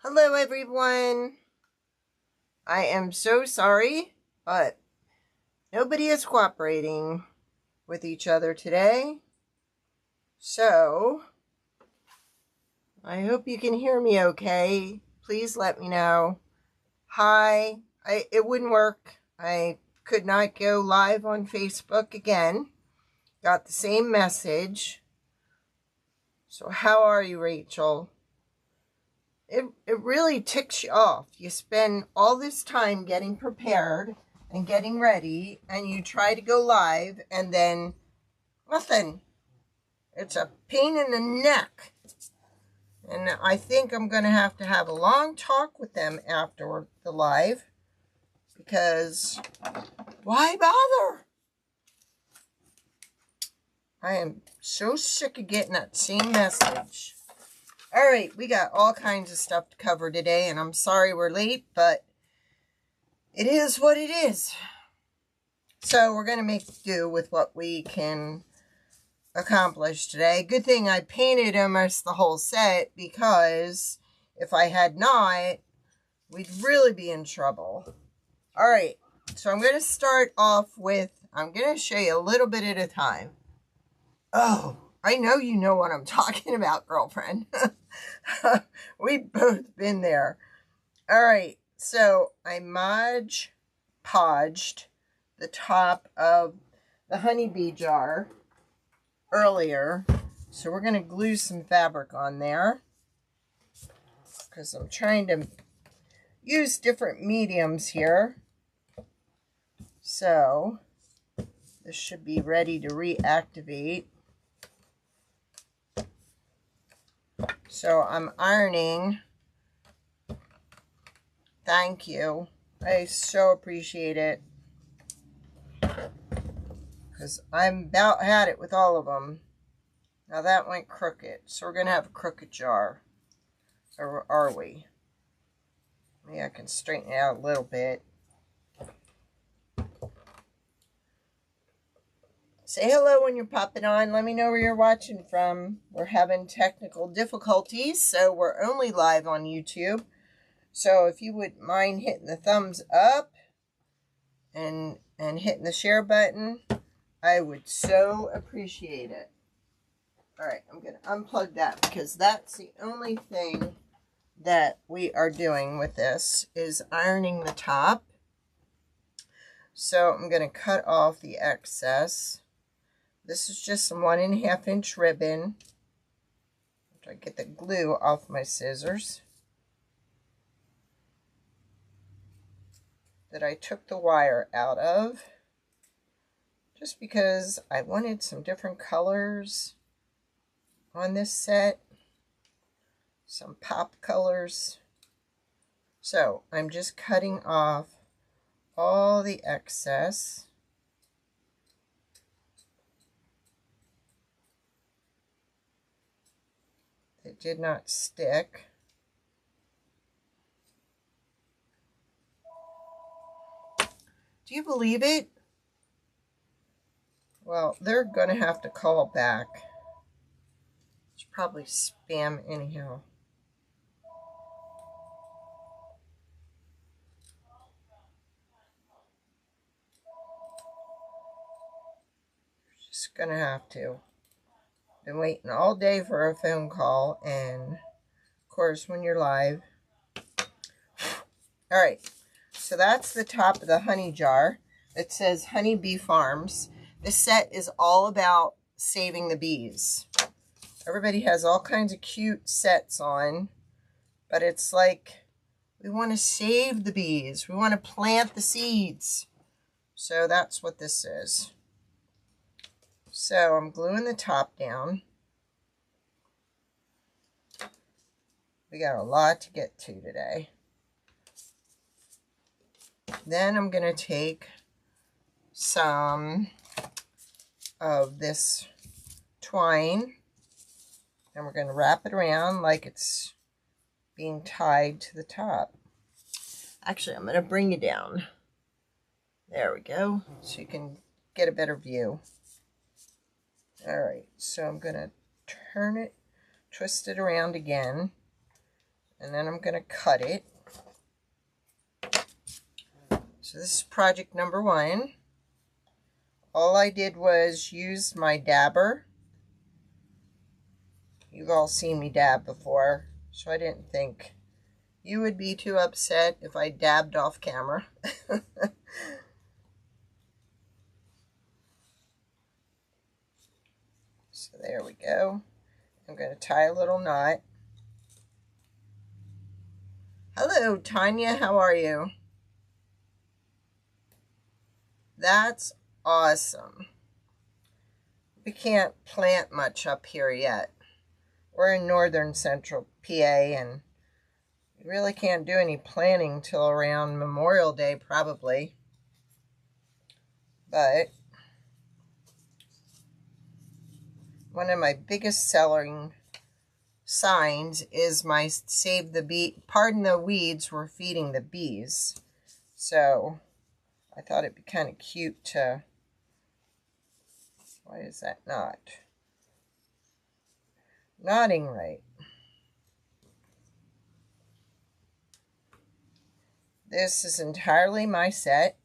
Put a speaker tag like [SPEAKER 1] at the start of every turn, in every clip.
[SPEAKER 1] Hello everyone. I am so sorry, but nobody is cooperating with each other today. So, I hope you can hear me okay. Please let me know. Hi. It wouldn't work. I could not go live on Facebook again. Got the same message. So how are you, Rachel? It really ticks you off. You spend all this time getting prepared and getting ready, and you try to go live, and then nothing. It's a pain in the neck. And I think I'm going to have a long talk with them after the live, because why bother? I am so sick of getting that same message. All right, we got all kinds of stuff to cover today, and I'm sorry we're late, but it is what it is. So we're going to make do with what we can accomplish today. Good thing I painted almost the whole set, because if I had not, we'd really be in trouble. All right, so I'm going to start off with, I'm going to show you a little bit at a time. Oh, I know you know what I'm talking about, girlfriend. We've both been there. All right, so I podged the top of the honeybee jar earlier. So we're going to glue some fabric on there, because I'm trying to use different mediums here. So this should be ready to reactivate. So I'm ironing. Thank you. I so appreciate it, because I'm about had it with all of them. Now that went crooked, so we're going to have a crooked jar. Or are we? Maybe I can straighten it out a little bit. Say hello when you're popping on. Let me know where you're watching from. We're having technical difficulties, so we're only live on YouTube. So if you wouldn't mind hitting the thumbs up and hitting the share button, I would so appreciate it. All right, I'm going to unplug that, because that's the only thing that we are doing with this is ironing the top. So I'm going to cut off the excess. This is just some 1.5 inch ribbon. I get the glue off my scissors that I took the wire out of, just because I wanted some different colors on this set, some pop colors. So I'm just cutting off all the excess. It did not stick. Do you believe it? Well, they're going to have to call back. It's probably spam anyhow. Just going to have to. Been waiting all day for a phone call, and of course when you're live. All right, so that's the top of the honey jar. It says Honeybee Farms. This set is all about saving the bees. Everybody has all kinds of cute sets on, but it's like we want to save the bees. We want to plant the seeds. So that's what this is. So I'm gluing the top down. We got a lot to get to today. Then I'm going to take some of this twine, and we're going to wrap it around like it's being tied to the top. Actually, I'm going to bring it down. There we go, so you can get a better view. All right, so I'm going to turn it, twist it around again, and then I'm going to cut it. So this is project number 1. All I did was use my dabber. You've all seen me dab before, so I didn't think you would be too upset if I dabbed off camera. So there we go. I'm going to tie a little knot. Hello, Tanya. How are you? That's awesome. We can't plant much up here yet. We're in northern central PA, and we really can't do any planting till around Memorial Day probably. But one of my biggest selling signs is my save the bee, pardon the weeds, we're feeding the bees. So I thought it'd be kind of cute to, why is that not knotting right? This is entirely my set,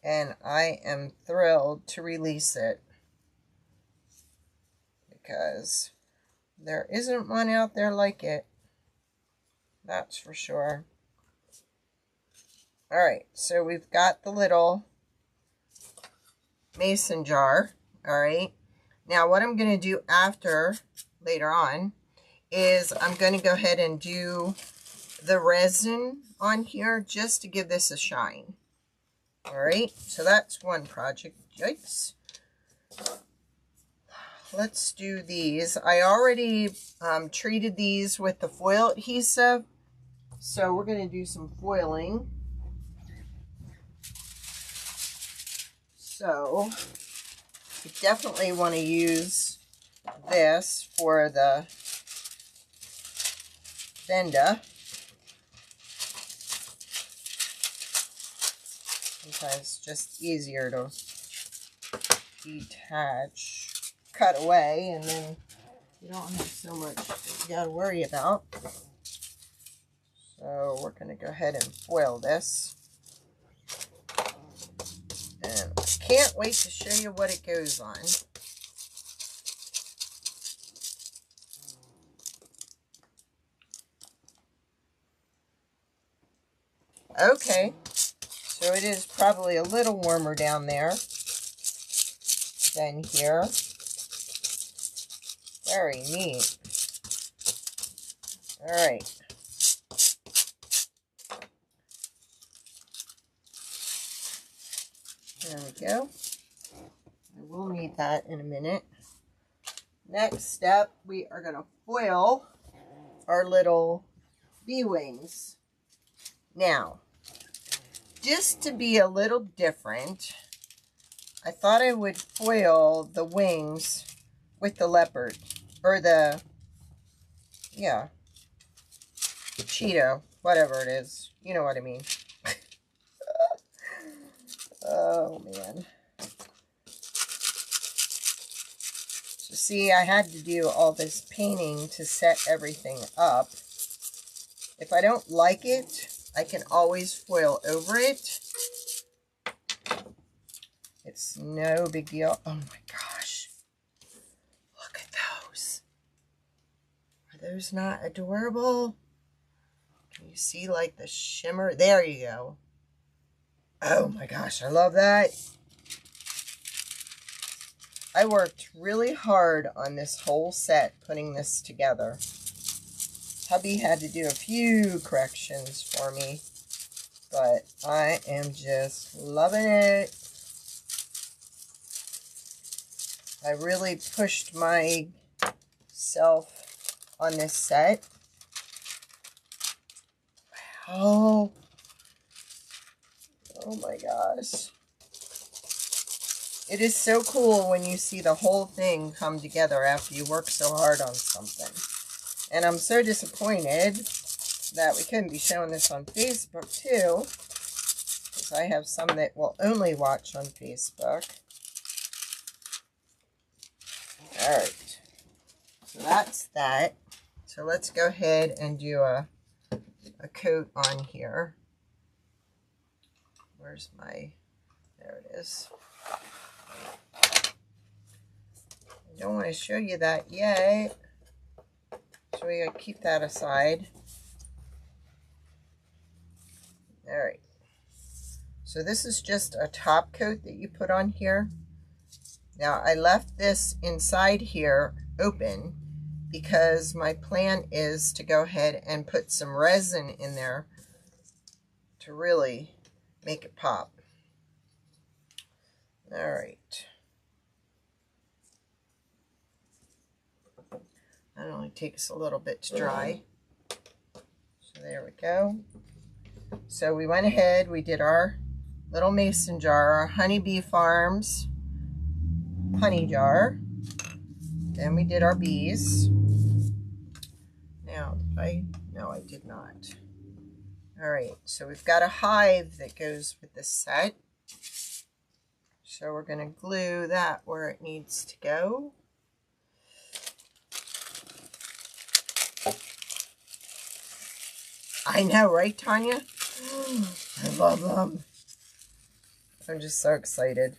[SPEAKER 1] and I am thrilled to release it because there isn't one out there like it. That's for sure. All right, so we've got the little mason jar. All right, now what I'm going to do later on is I'm going to go ahead and do the resin on here just to give this a shine. All right, so that's one project. Yikes. Let's do these. I already treated these with the foil adhesive, so we're going to do some foiling. So you definitely want to use this for the fender. Sometimes it's just easier to detach, cut away, and then you don't have so much that you got to worry about. So we're going to go ahead and foil this. And I can't wait to show you what it goes on. Okay, so it is probably a little warmer down there than here. Very neat. All right. There we go. I will need that in a minute. Next step, we are going to foil our little bee wings. Now, just to be a little different, I thought I would foil the wings with the leopard, or the Cheeto, whatever it is. You know what I mean. Oh, man. So, see, I had to do all this painting to set everything up. If I don't like it, I can always foil over it. It's no big deal. Oh, my gosh. Look at those. Are those not adorable? Can you see, like, the shimmer? There you go. Oh my gosh, I love that. I worked really hard on this whole set, putting this together. Hubby had to do a few corrections for me, but I am just loving it. I really pushed myself on this set. Wow. Oh my gosh. It is so cool when you see the whole thing come together after you work so hard on something. And I'm so disappointed that we couldn't be showing this on Facebook too, because I have some that will only watch on Facebook. Alright. So that's that. So let's go ahead and do a coat on here. Where's my, there it is. I don't want to show you that yet, so we gotta keep that aside. All right, so this is just a top coat that you put on here. Now I left this inside here open because my plan is to go ahead and put some resin in there to really make it pop. All right. That only takes a little bit to dry. So there we go. So we went ahead, we did our little mason jar, our Honeybee Farms honey jar. Then we did our bees. Now, no, I did not. All right, so we've got a hive that goes with this set. So we're going to glue that where it needs to go. I know, right, Tanya? I love them. I'm just so excited.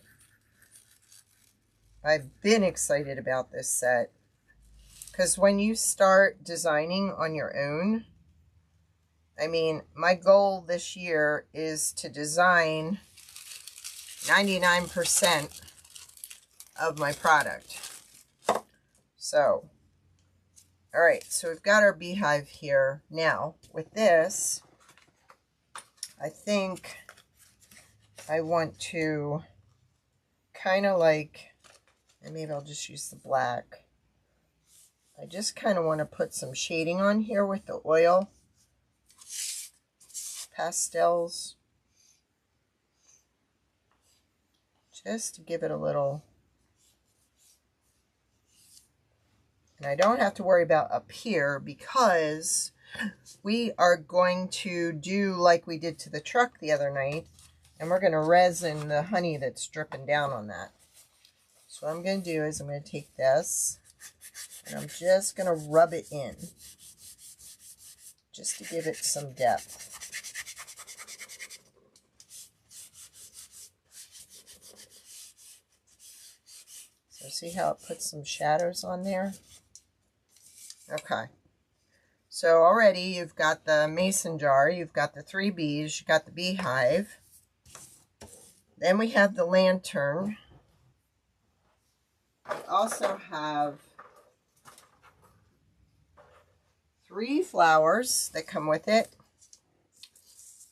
[SPEAKER 1] I've been excited about this set. Because when you start designing on your own, I mean, my goal this year is to design 99% of my product. So, all right, so we've got our beehive here. Now, with this, I think I want to kind of like, and maybe I'll just use the black. I just kind of want to put some shading on here with the oil pastels, just to give it a little. And I don't have to worry about up here because we are going to do like we did to the truck the other night, and we're going to resin the honey that's dripping down on that. So what I'm going to do is I'm going to take this and I'm just going to rub it in just to give it some depth. So see how it puts some shadows on there? Okay. So already you've got the mason jar, you've got the 3 bees, you've got the beehive. Then we have the lantern. We also have 3 flowers that come with it,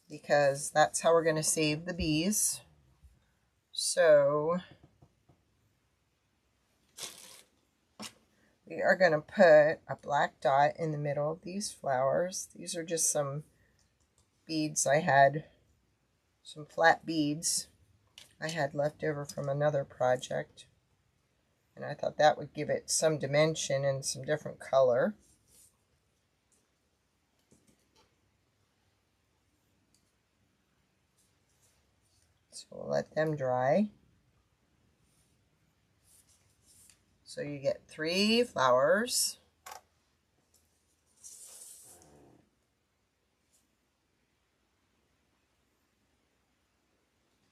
[SPEAKER 1] because that's how we're going to save the bees. So we are going to put a black dot in the middle of these flowers. These are just some beads I had, some flat beads I had left over from another project. And I thought that would give it some dimension and some different color. So we'll let them dry. So you get 3 flowers.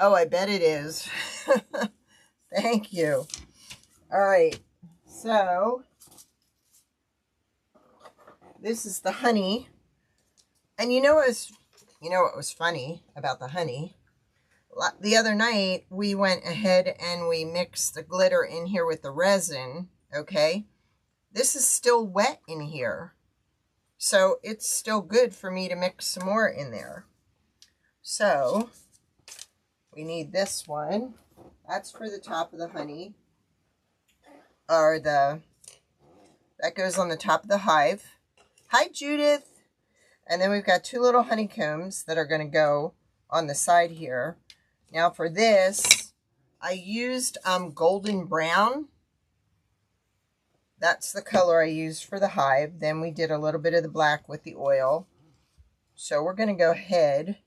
[SPEAKER 1] Oh, I bet it is. Thank you. All right, so this is the honey. And you know what was funny about the honey? The other night, we went ahead and we mixed the glitter in here with the resin, okay? This is still wet in here, so it's still good for me to mix some more in there. So, we need this one. That's for the top of the honey, or that goes on the top of the hive. Hi, Judith! And then we've got 2 little honeycombs that are going to go on the side here. Now for this, I used golden brown. That's the color I used for the hive. Then we did a little bit of the black with the oil. So we're going to go ahead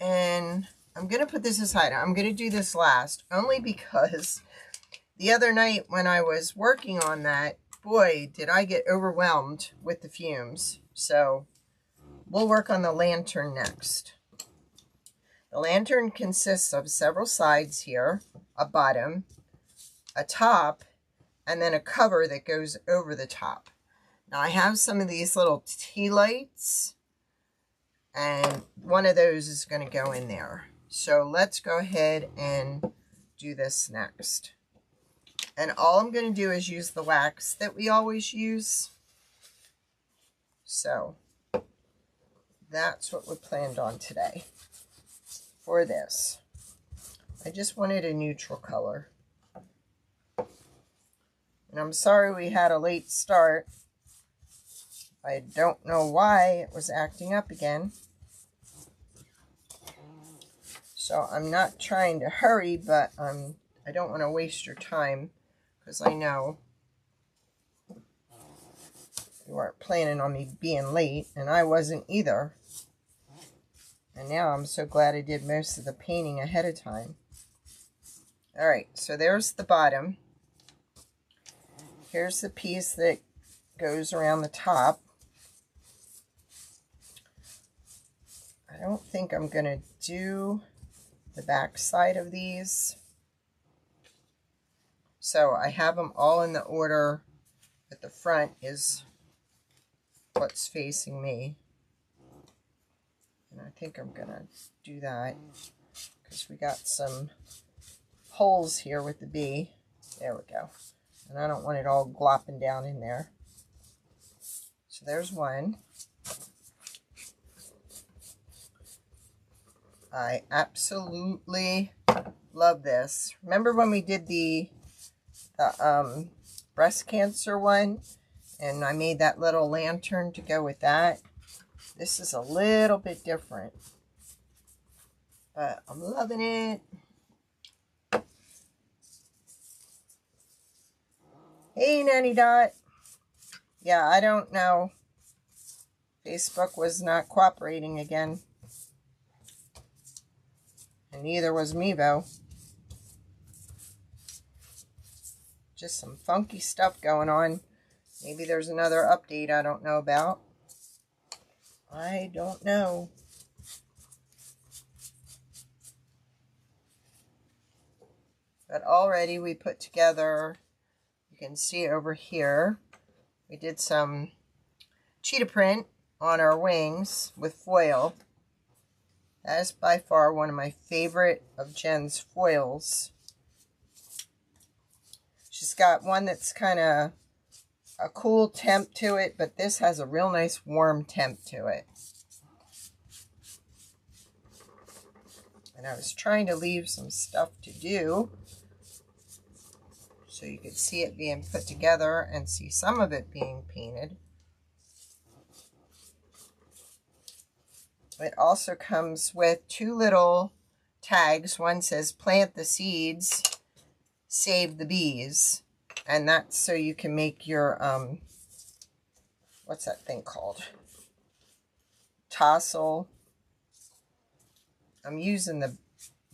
[SPEAKER 1] and I'm going to put this aside. I'm going to do this last, only because the other night when I was working on that, boy, did I get overwhelmed with the fumes. So we'll work on the lantern next. The lantern consists of several sides here, a bottom, a top, and then a cover that goes over the top. Now I have some of these little tea lights, and one of those is going to go in there. So let's go ahead and do this next. And all I'm going to do is use the wax that we always use. So that's what we planned on today for this. I just wanted a neutral color. And I'm sorry we had a late start. I don't know why it was acting up again. So I'm not trying to hurry, but I don't want to waste your time, because I know you weren't planning on me being late, and I wasn't either. And now I'm so glad I did most of the painting ahead of time. Alright, so there's the bottom. Here's the piece that goes around the top. I don't think I'm going to do the back side of these. So I have them all in the order that the front is what's facing me. And I think I'm going to do that because we got some holes here with the B. There we go. And I don't want it all glopping down in there. So there's one. I absolutely love this. Remember when we did the breast cancer one? And I made that little lantern to go with that. This is a little bit different. But I'm loving it. Hey, Nanny Dot. Yeah, I don't know. Facebook was not cooperating again. And neither was Mevo. Just some funky stuff going on. Maybe there's another update I don't know about. I don't know. But already we put together, you can see over here, we did some cheetah print on our wings with foil. That is by far one of my favorite of Jen's foils. She's got one that's kind of a cool temp to it, but this has a real nice warm temp to it. And I was trying to leave some stuff to do so you could see it being put together and see some of it being painted. It also comes with two little tags. One says plant the seeds, save the bees. And that's so you can make your, what's that thing called? Tassel. I'm using the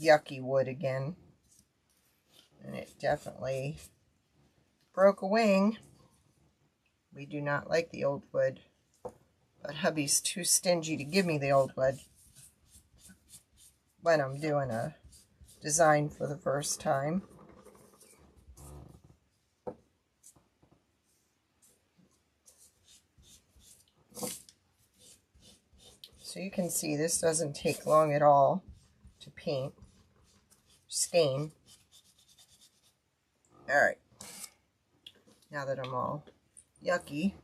[SPEAKER 1] yucky wood again. And it definitely broke a wing. We do not like the old wood. But hubby's too stingy to give me the old wood when I'm doing a design for the first time. So you can see this doesn't take long at all to paint, stain. Alright, now that I'm all yucky.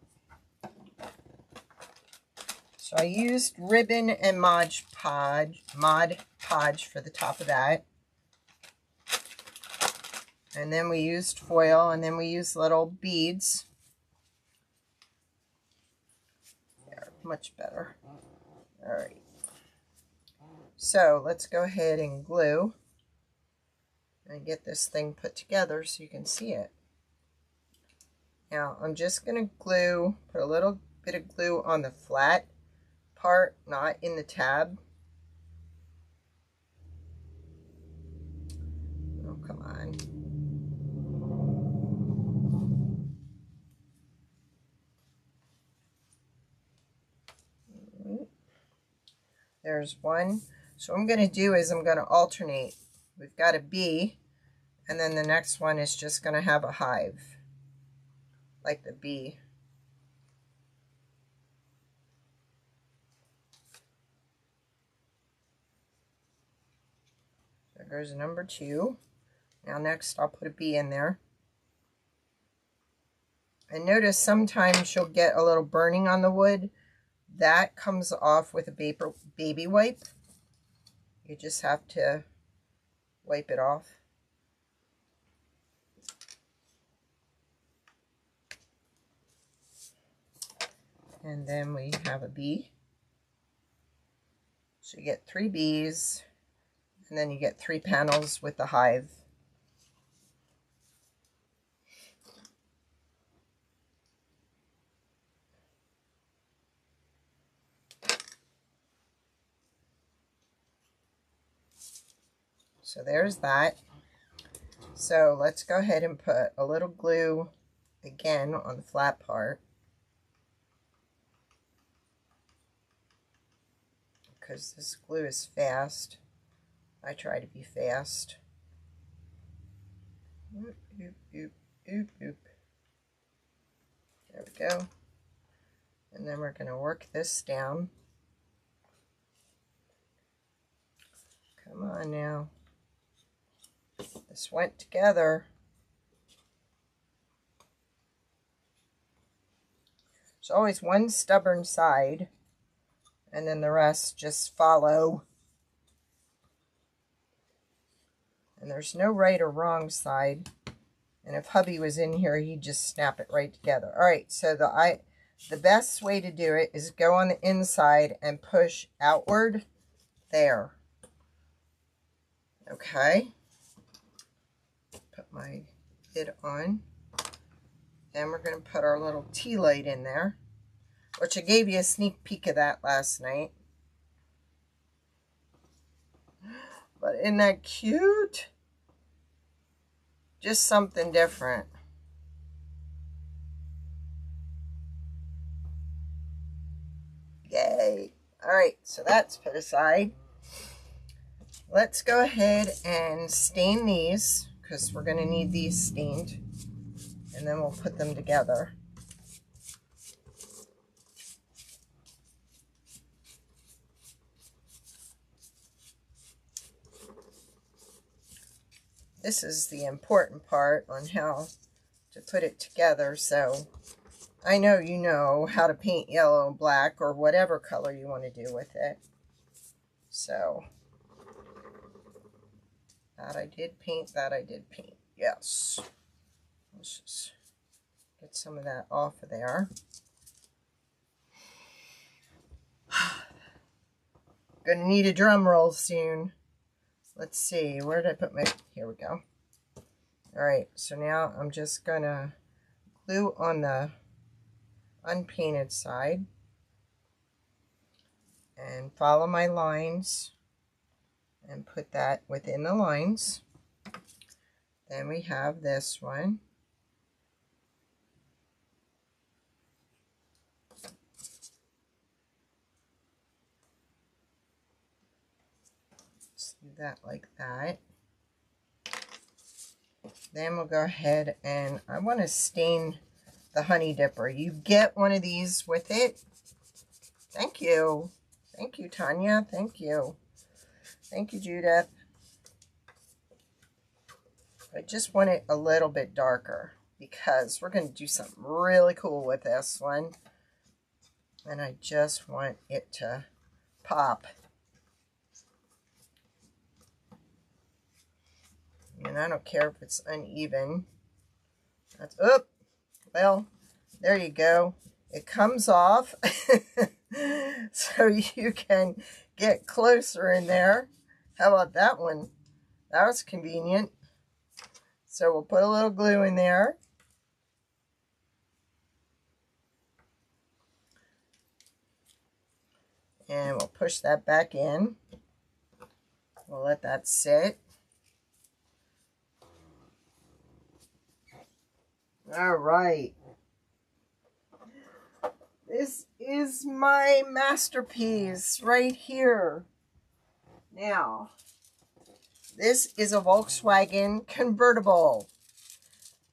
[SPEAKER 1] So I used ribbon and Mod Podge for the top of that. And then we used foil, and then we used little beads. There, much better. Alright. So let's go ahead and glue and get this thing put together so you can see it. Now I'm just going to glue, put a little bit of glue on the flat part, not in the tab. Oh, come on. There's one. So what I'm going to do is I'm going to alternate. We've got a bee, and then the next one is just going to have a hive, like the bee. There goes number 2. Now next I'll put a bee in there. And notice sometimes you'll get a little burning on the wood. That comes off with a baby wipe. You just have to wipe it off. And then we have a bee. So you get 3 bees, and then you get 3 panels with the hive. So there's that. So let's go ahead and put a little glue again on the flat part, because this glue is fast. I try to be fast. Oop, oop, oop, oop, oop. There we go. And then we're going to work this down. Come on now. This went together. There's always one stubborn side, and then the rest just follow. And there's no right or wrong side. And if hubby was in here, he'd just snap it right together. All right, so the best way to do it is go on the inside and push outward there. Okay. Put my lid on. Then we're going to put our little tea light in there, which I gave you a sneak peek of that last night. But isn't that cute? Just something different. Yay. All right, so that's put aside. Let's go ahead and stain these, because we're going to need these stained, and then we'll put them together. This is the important part on how to put it together. So I know you know how to paint yellow, black, or whatever color you want to do with it. So that I did paint, that I did paint. Yes. Let's just get some of that off of there. Gonna need a drum roll soon. Let's see, where did I put my, here we go. All right, so now I'm just gonna glue on the unpainted side and follow my lines and put that within the lines. Then we have this one. Just leave that like that. Then we'll go ahead and I want to stain the honey dipper. You get one of these with it. Thank you. Thank you, Tanya. Thank you. Thank you, Judith. I just want it a little bit darker because we're going to do something really cool with this one. And I just want it to pop. And I don't care if it's uneven. That's, oh, well, there you go. It comes off so you can get closer in there. How about that one? That was convenient. So we'll put a little glue in there. And we'll push that back in. We'll let that sit. All right. This is my masterpiece right here. Now, this is a Volkswagen Convertible.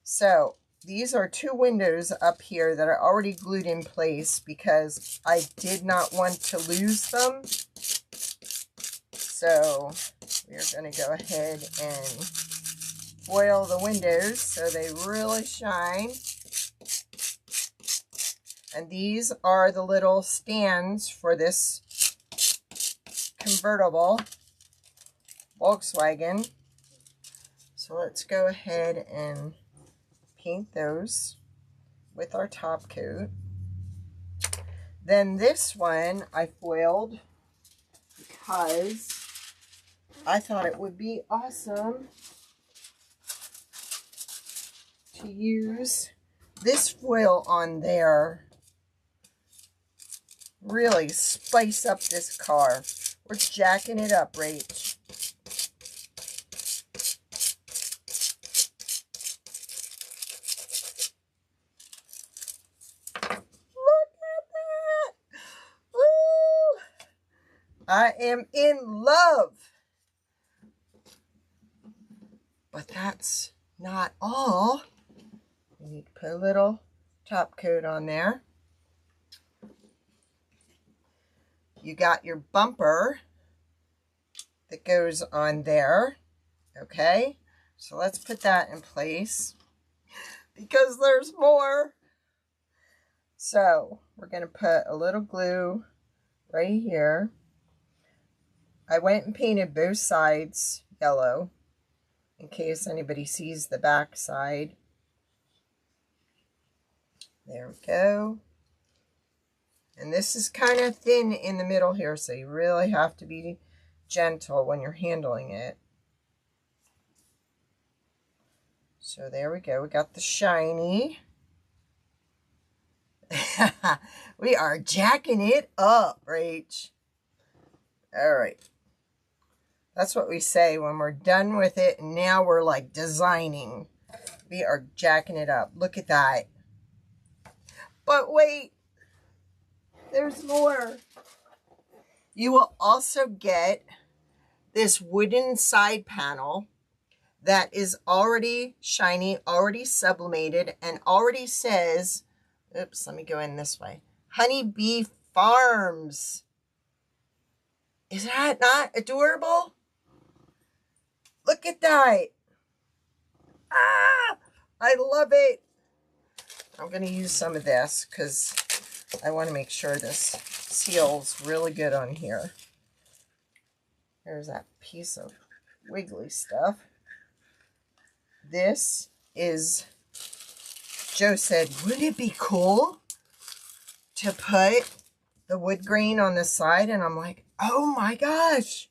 [SPEAKER 1] So, these are two windows up here that are already glued in place because I did not want to lose them. So, we're going to go ahead and foil the windows so they really shine. And these are the little stands for this convertible Volkswagen. So let's go ahead and paint those with our top coat. Then this one I foiled because I thought it would be awesome to use this foil on there. Really spice up this car. We're jacking it up, Rach. Look at that! Woo! I am in love. But that's not all. We need to put a little top coat on there. You got your bumper that goes on there, okay? So let's put that in place because there's more. So we're going to put a little glue right here. I went and painted both sides yellow in case anybody sees the back side. There we go. And this is kind of thin in the middle here, so you really have to be gentle when you're handling it. So there we go. We got the shiny. We are jacking it up, Rach. All right. That's what we say when we're done with it. And now we're like designing. We are jacking it up. Look at that. But wait. There's more. You will also get this wooden side panel that is already shiny, already sublimated, and already says, oops, let me go in this way, Honeybee Farms. Is that not adorable? Look at that. Ah, I love it. I'm going to use some of this because I want to make sure this seals really good on here. There's that piece of wiggly stuff. This is, Joe said, wouldn't it be cool to put the wood grain on the side? And I'm like, oh my gosh.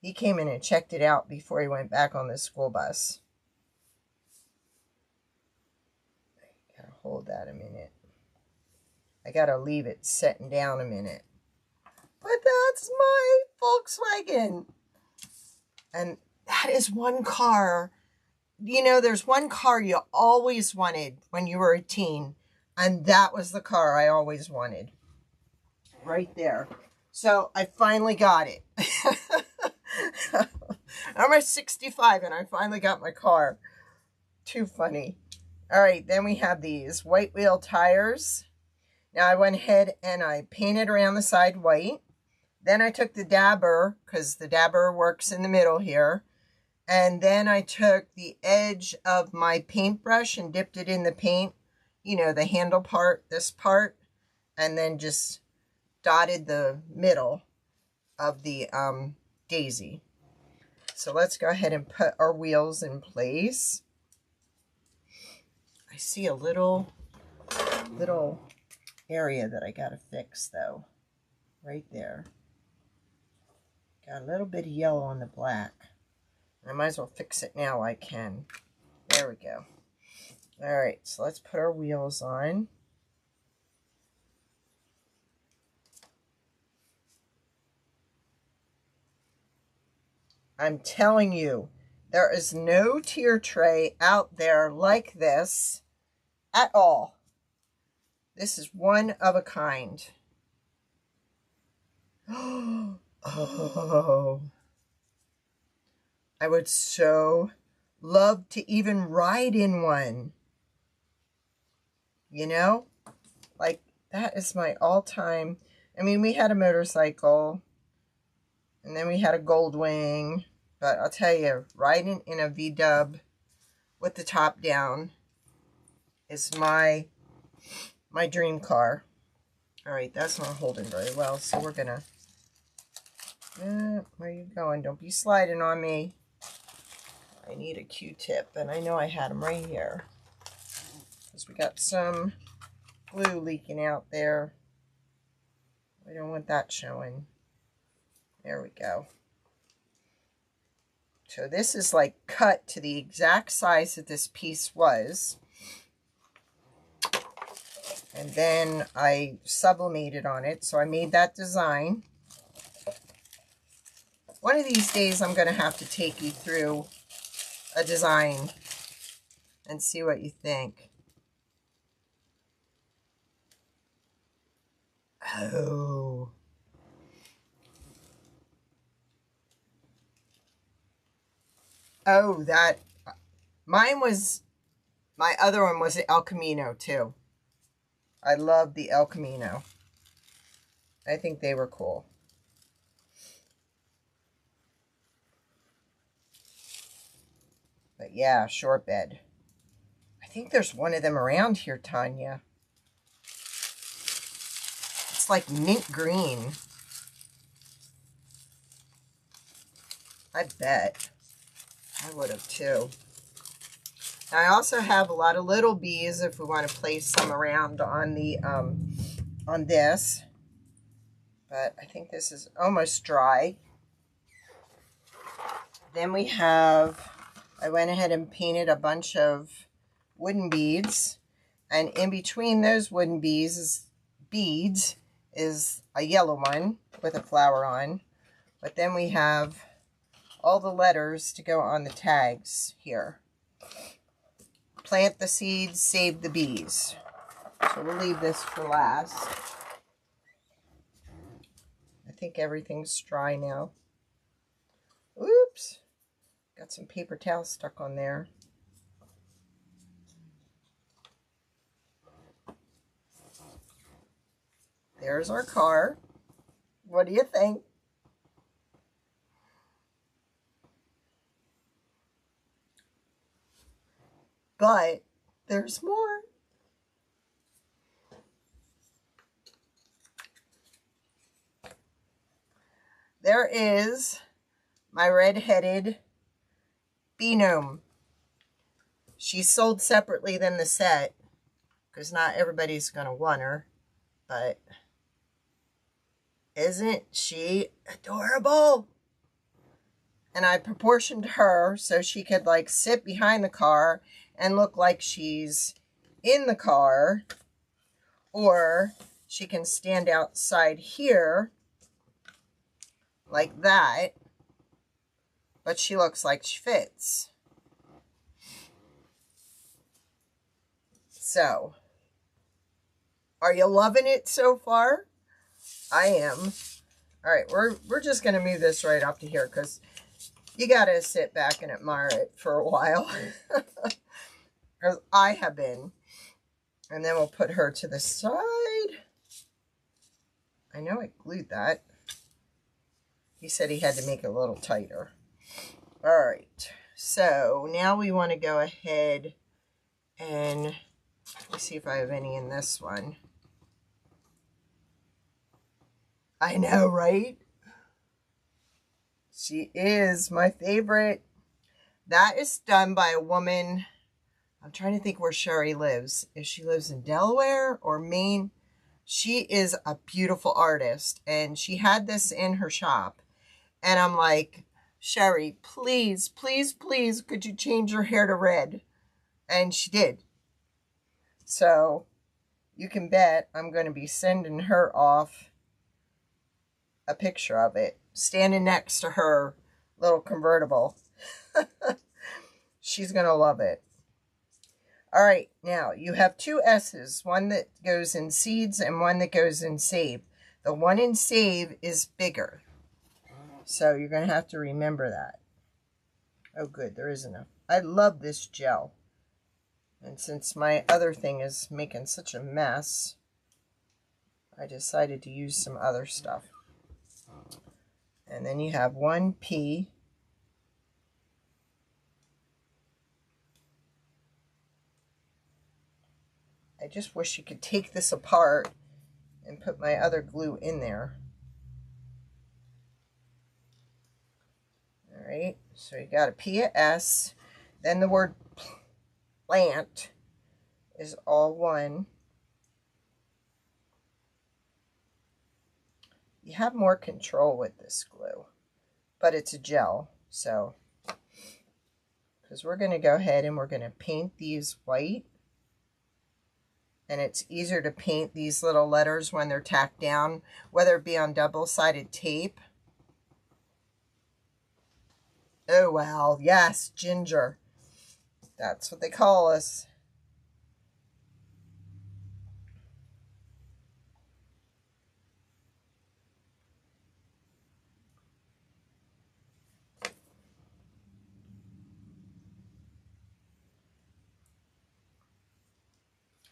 [SPEAKER 1] He came in and checked it out before he went back on the school bus. Gotta hold that a minute. I gotta leave it setting down a minute. But that's my Volkswagen. And that is one car. You know, there's one car you always wanted when you were a teen. And that was the car I always wanted. Right there. So I finally got it. I'm 65 and I finally got my car. Too funny. All right, then we have these white wheel tires. Now I went ahead and I painted around the side white. Then I took the dabber, because the dabber works in the middle here. And then I took the edge of my paintbrush and dipped it in the paint. You know, the handle part, this part. And then just dotted the middle of the daisy. So let's go ahead and put our wheels in place. I see a little area that I gotta fix though. Right there. Got a little bit of yellow on the black. I might as well fix it now while I can. There we go. Alright, so let's put our wheels on. I'm telling you, there is no tier tray out there like this at all. This is one of a kind. Oh, I would so love to even ride in one. You know, like that is my all-time. I mean, we had a motorcycle and then we had a Goldwing, but I'll tell you, riding in a V-dub with the top down is my dream car. All right, that's not holding very well, so we're gonna, where are you going? Don't be sliding on me. I need a Q-tip, and I know I had them right here. Because we got some glue leaking out there. I don't want that showing. There we go. So this is like cut to the exact size that this piece was. And then I sublimated on it, so I made that design. One of these days I'm going to have to take you through a design and see what you think. Oh. Oh, that, mine was, my other one was the El Camino too. I love the El Camino. I think they were cool. But yeah, short bed. I think there's one of them around here, Tanya. It's like mint green. I bet. I would have too. I also have a lot of little bees if we want to place some around on the on this. But I think this is almost dry. Then we have, I went ahead and painted a bunch of wooden beads, and in between those wooden beads is a yellow one with a flower on. But then we have all the letters to go on the tags here. Plant the seeds, save the bees. So we'll leave this for last. I think everything's dry now. Oops. Got some paper towel stuck on there. There's our car. What do you think? But there's more. There is my redheaded gnome. She's sold separately than the set because not everybody's going to want her. But isn't she adorable? And I proportioned her so she could like sit behind the car and look like she's in the car, or she can stand outside here like that, but she looks like she fits. So, are you loving it so far? I am. All right, we're just going to move this right up to here because you got to sit back and admire it for a while. Because I have been. And then we'll put her to the side. I know I glued that. He said he had to make it a little tighter. All right. So now we want to go ahead and let me see if I have any in this one. I know, right? She is my favorite. That is done by a woman. I'm trying to think where Sherry lives. If she lives in Delaware or Maine. She is a beautiful artist. And she had this in her shop. And I'm like, Sherry, please, please, please, could you change your hair to red? And she did. So you can bet I'm going to be sending her off a picture of it. Standing next to her little convertible. She's going to love it. All right, now you have two S's, one that goes in seeds and one that goes in save. The one in save is bigger, so you're going to have to remember that. Oh, good, there is enough. I love this gel. And since my other thing is making such a mess, I decided to use some other stuff. And then you have one P. I just wish you could take this apart and put my other glue in there. All right, so you got a P, a S, then the word plant is all one. You have more control with this glue, but it's a gel, so because we're going to go ahead and we're going to paint these white. And it's easier to paint these little letters when they're tacked down, whether it be on double-sided tape. Oh, wow. Yes, ginger. That's what they call us.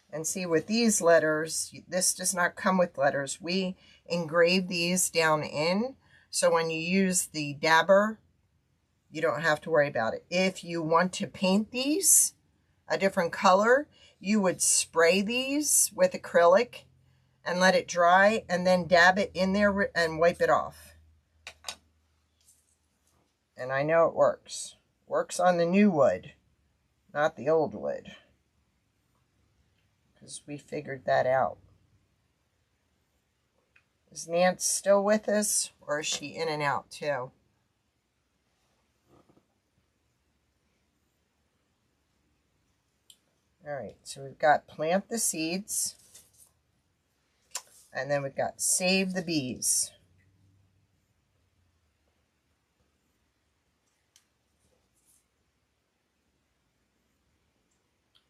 [SPEAKER 1] And see, with these letters, this does not come with letters. We engrave these down in, so when you use the dabber, you don't have to worry about it. If you want to paint these a different color, you would spray these with acrylic and let it dry, and then dab it in there and wipe it off. And I know it works. Works on the new wood, not the old wood, because we figured that out. Is Nance still with us, or is she in and out too? All right, so we've got plant the seeds, and then we've got save the bees.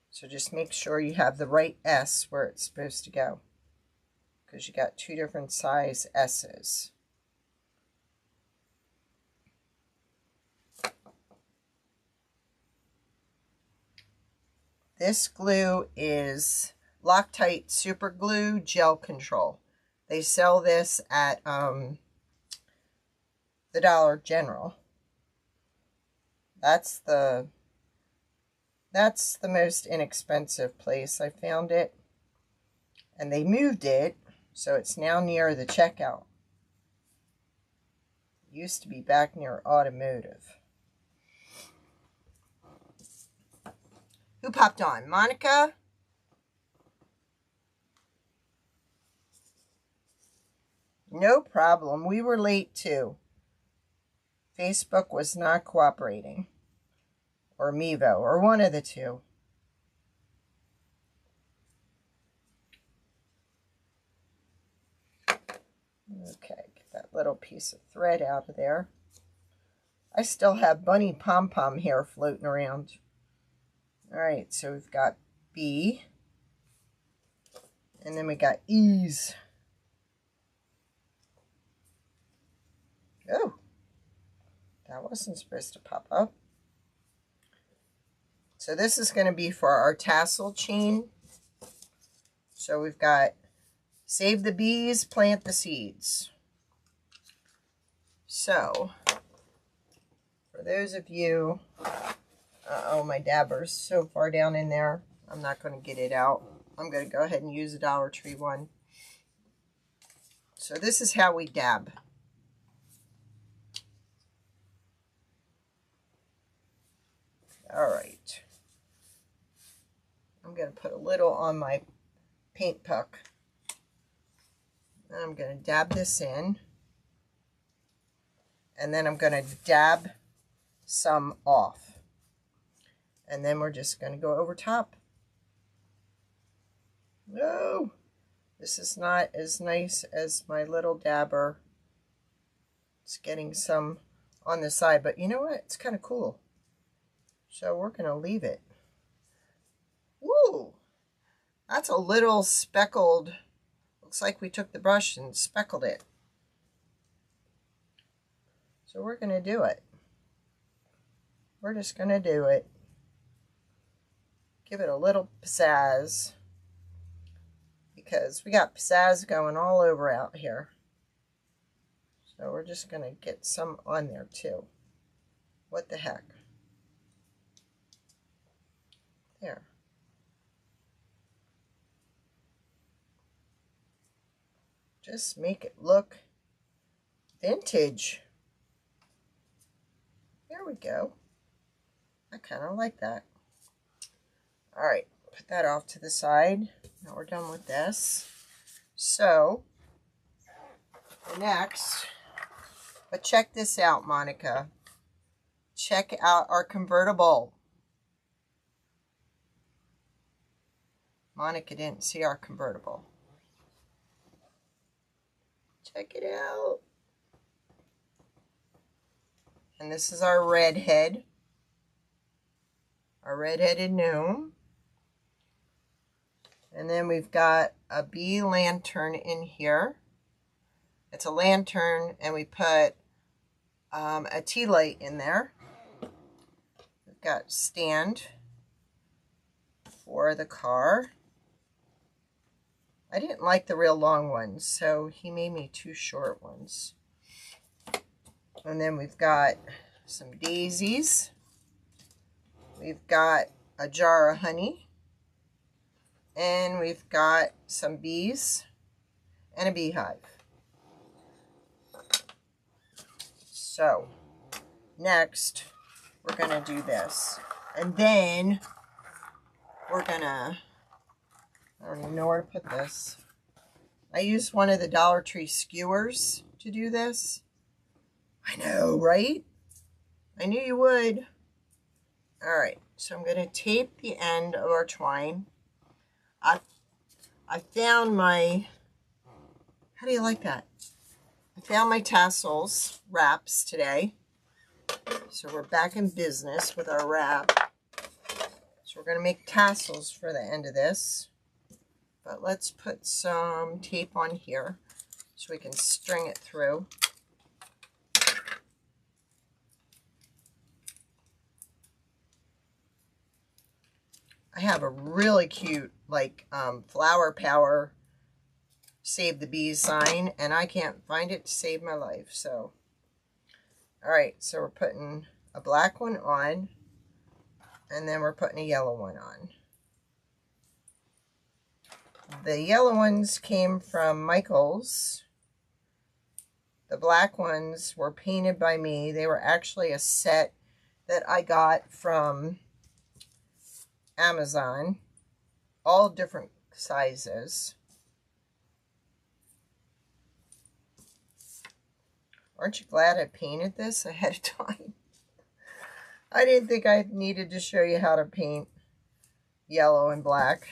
[SPEAKER 1] So just make sure you have the right S where it's supposed to go, because you got two different size S's. This glue is Loctite Super Glue Gel Control. They sell this at the Dollar General. That's the most inexpensive place I found it. And they moved it, so it's now near the checkout. It used to be back near automotive. Who popped on? Monica? No problem. We were late too. Facebook was not cooperating. Or Mevo, or one of the two. Okay, get that little piece of thread out of there. I still have bunny pom-pom hair floating around. All right, so we've got B. And then we got E's. Oh, that wasn't supposed to pop up. So this is going to be for our tassel chain. So we've got save the bees, plant the seeds. So for those of you, uh-oh, my dabber's so far down in there, I'm not going to get it out. I'm going to go ahead and use a Dollar Tree one. So this is how we dab. All right. I'm going to put a little on my paint puck. And I'm going to dab this in. And then I'm going to dab some off. And then we're just going to go over top. No, this is not as nice as my little dabber. It's getting some on the side, but you know what? It's kind of cool. So we're going to leave it. That's a little speckled. Looks like we took the brush and speckled it. So we're going to do it. We're just going to do it. Give it a little pizzazz. Because we got pizzazz going all over out here. So we're just going to get some on there too. What the heck? There. Just make it look vintage. There we go. I kind of like that. All right, put that off to the side. Now we're done with this. So, next, but check this out, Monica. Check out our convertible. Monica didn't see our convertible. Check it out. And this is our redhead. Our redheaded gnome. And then we've got a bee lantern in here. It's a lantern, and we put a tea light in there. We've got stand for the car. I didn't like the real long ones, so he made me 2 short ones. And then we've got some daisies. We've got a jar of honey. And we've got some bees and a beehive. So, next, we're going to do this. And then, we're going to, I don't even know where to put this. I used one of the Dollar Tree skewers to do this. I know, right? I knew you would. All right, so I'm going to tape the end of our twine. I found my, how do you like that? I found my Tassels wraps today. So we're back in business with our wrap. So we're going to make tassels for the end of this. But let's put some tape on here so we can string it through. I have a really cute, like, Flower Power Save the Bees sign, and I can't find it to save my life, so. Alright, so we're putting a black one on, and then we're putting a yellow one on. The yellow ones came from Michael's. The black ones were painted by me. They were actually a set that I got from Amazon, all different sizes. Aren't you glad I painted this ahead of time? I didn't think I needed to show you how to paint yellow and black.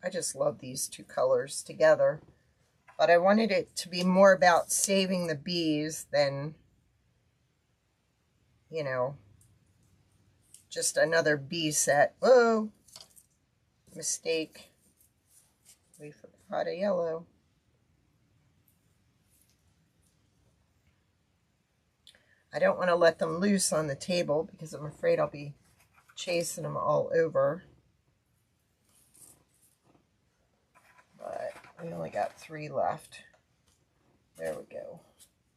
[SPEAKER 1] I just love these 2 colors together. But I wanted it to be more about saving the bees than, you know, just another bee set. Whoa! Mistake. We forgot a yellow. I don't want to let them loose on the table because I'm afraid I'll be chasing them all over. But we only got 3 left. There we go.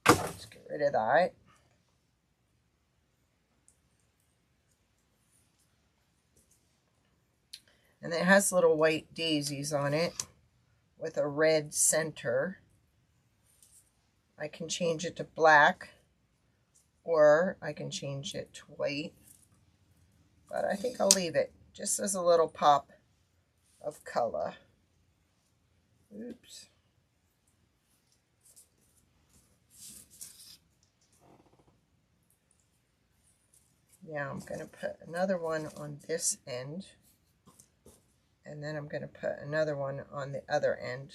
[SPEAKER 1] Let's get rid of that. And it has little white daisies on it with a red center. I can change it to black, or I can change it to white. But I think I'll leave it just as a little pop of color. Oops. Now I'm going to put another one on this end. And then I'm going to put another one on the other end.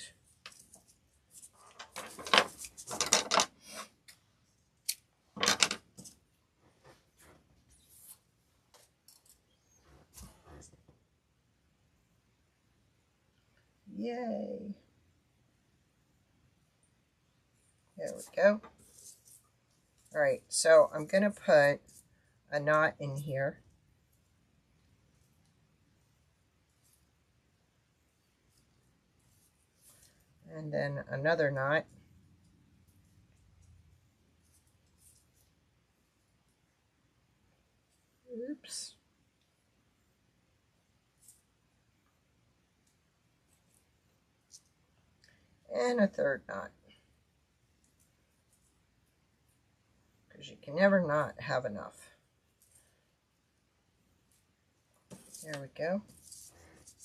[SPEAKER 1] Yay. There we go. All right, so I'm going to put a knot in here. And then another knot. Oops. And a third knot. Because you can never not have enough. There we go.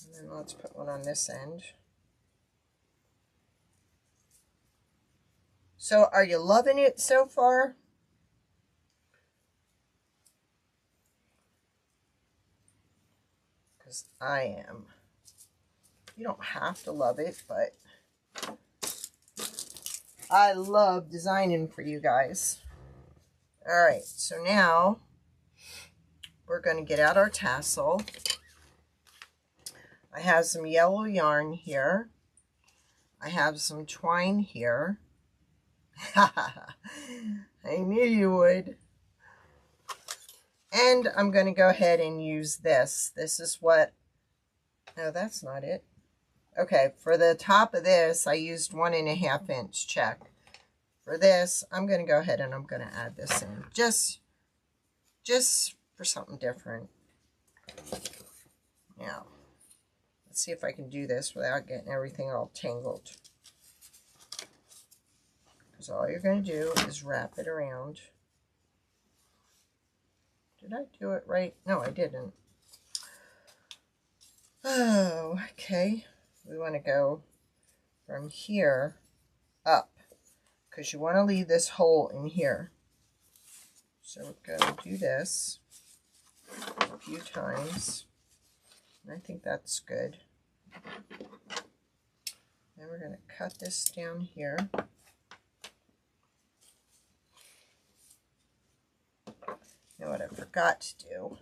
[SPEAKER 1] And then let's put one on this end. So are you loving it so far? Because I am. You don't have to love it, but I love designing for you guys. All right, so now we're going to get out our tassel. I have some yellow yarn here. I have some twine here. I knew you would. And I'm going to go ahead and use this. This is what, no, that's not it. Okay, for the top of this, I used 1.5 inch check. For this, I'm going to go ahead and I'm going to add this in. Just for something different. Now, let's see if I can do this without getting everything all tangled. Because all you're going to do is wrap it around. Did I do it right? No, I didn't. Oh, okay. We want to go from here up. Because you want to leave this hole in here. So we're going to do this a few times. And I think that's good. Then we're going to cut this down here. Now what I forgot to do,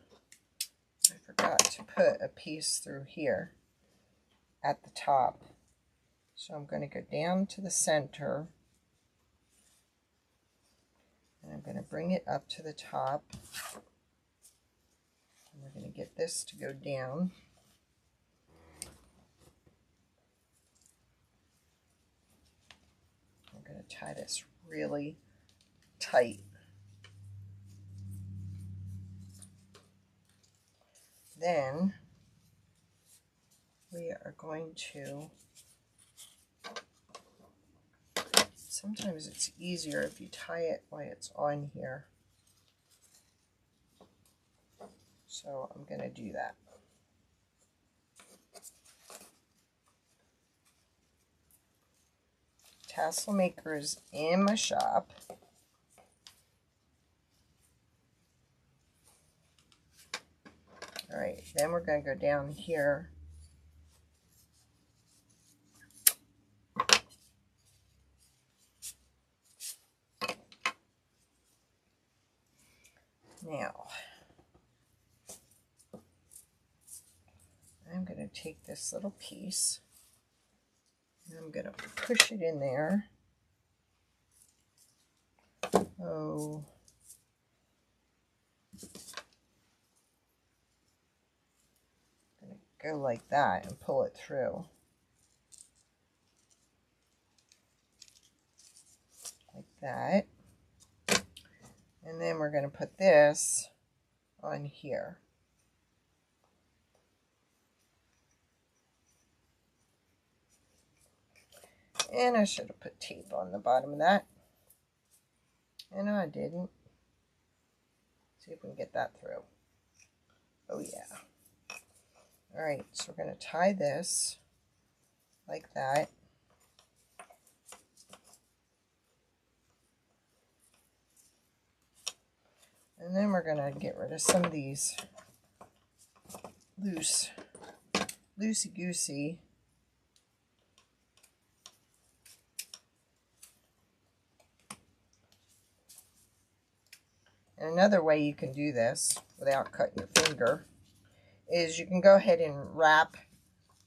[SPEAKER 1] I forgot to put a piece through here at the top. So I'm going to go down to the center. And I'm going to bring it up to the top. And we're going to get this to go down. I'm going to tie this really tight. Then we are going to, sometimes it's easier if you tie it while it's on here. So I'm going to do that. Tassel maker is in my shop. All right, then we're going to go down here. Now, I'm going to take this little piece and I'm going to push it in there. Oh. Go like that and pull it through. Like that. And then we're going to put this on here. And I should have put tape on the bottom of that. And I didn't. See if we can get that through. Oh yeah. Alright, so we're going to tie this like that. And then we're going to get rid of some of these loosey-goosey. And another way you can do this without cutting your finger is you can go ahead and wrap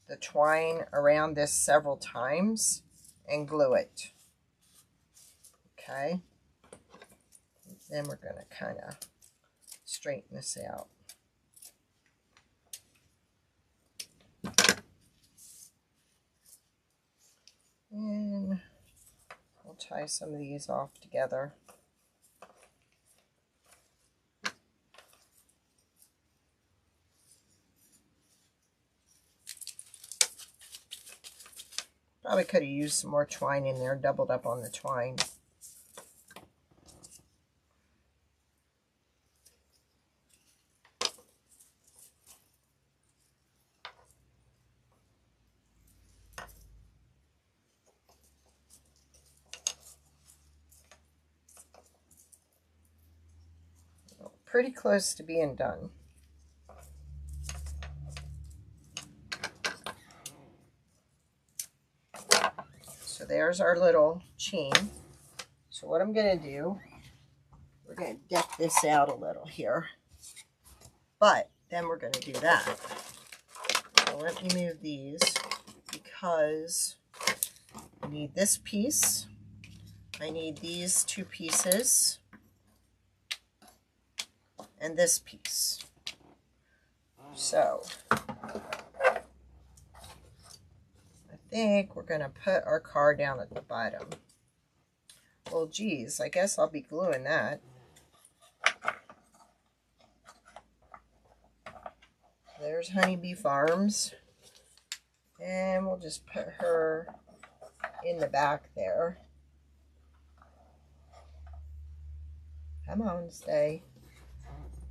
[SPEAKER 1] the twine around this several times and glue it. Okay. Then we're going to kind of straighten this out. And we'll tie some of these off together. Probably could have used some more twine in there, doubled up on the twine. Pretty close to being done. So there's our little chain. So what I'm going to do, we're going to deck this out a little here. But then we're going to do that. So let me move these because I need this piece. I need these two pieces. And this piece. So I think we're going to put our car down at the bottom. Well, geez, I guess I'll be gluing that. There's Honeybee Farms. And we'll just put her in the back there. Come on, stay.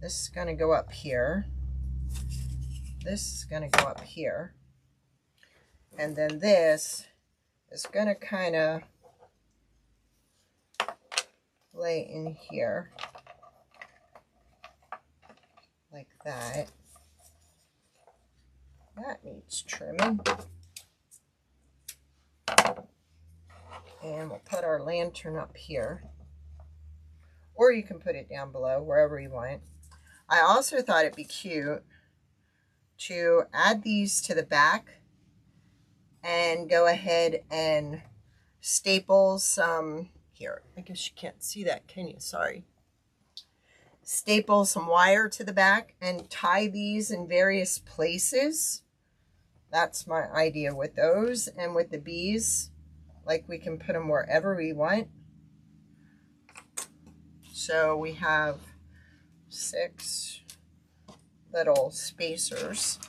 [SPEAKER 1] This is going to go up here. This is going to go up here. And then this is going to kind of lay in here. Like that. That needs trimming. And we'll put our lantern up here. Or you can put it down below, wherever you want. I also thought it'd be cute to add these to the back and go ahead and staple some, here, I guess you can't see that, can you? Sorry. Staple some wire to the back and tie these in various places. That's my idea with those. And with the bees, like we can put them wherever we want. So we have 6 little spacers,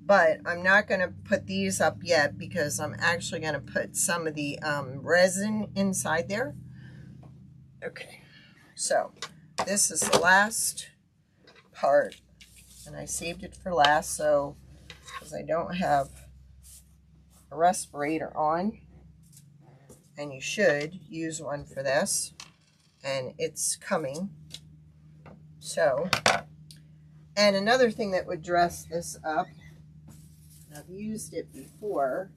[SPEAKER 1] but I'm not going to put these up yet because I'm actually going to put some of the resin inside there. Okay, so this is the last part, and I saved it for last, so because I don't have a respirator on, and you should use one for this, and it's coming. So, and another thing that would dress this up, and I've used it before,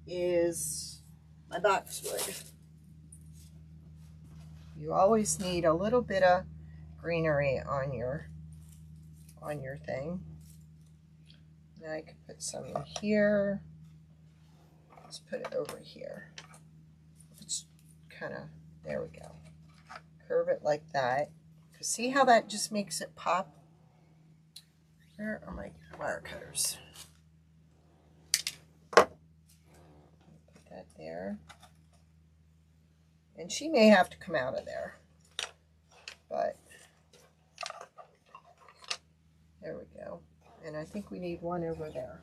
[SPEAKER 1] is my boxwood. You always need a little bit of greenery on your thing. Now I can put some in here. Let's put it over here. It's kind of, there we go. Curve it like that. See how that just makes it pop? Where are my wire cutters? Put that there. And she may have to come out of there. But there we go. And I think we need one over there.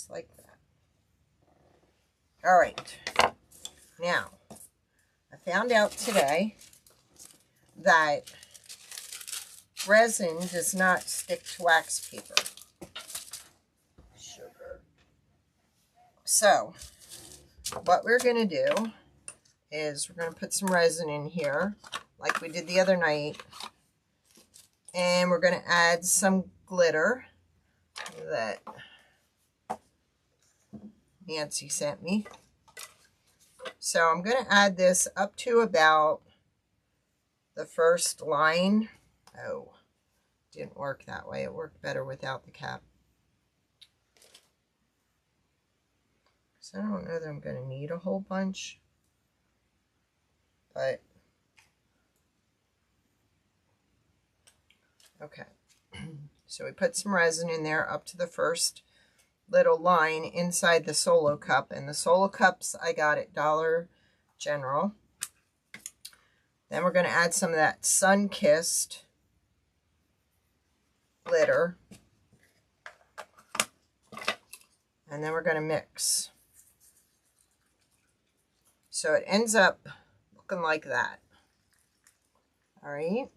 [SPEAKER 1] Like that. All right. Now, I found out today that resin does not stick to wax paper. Sugar. So, what we're going to do is we're going to put some resin in here like we did the other night. And we're going to add some glitter that Nancy sent me. So I'm going to add this up to about the first line. Oh, didn't work that way. It worked better without the cap. So I don't know that I'm going to need a whole bunch, but okay. So we put some resin in there up to the first little line inside the solo cup, and the solo cups I got at Dollar General. Then we're going to add some of that sun-kissed glitter, and then we're going to mix. So it ends up looking like that. All right.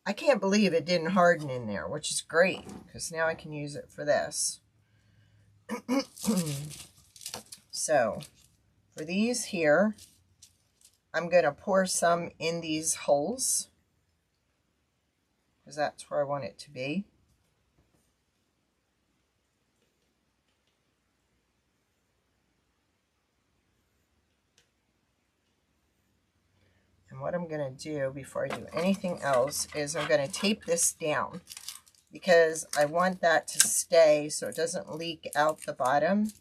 [SPEAKER 1] I can't believe it didn't harden in there, which is great, because now I can use it for this. So for these here, I'm going to pour some in these holes, because that's where I want it to be. And what I'm going to do before I do anything else is I'm going to tape this down, because I want that to stay so it doesn't leak out the bottom.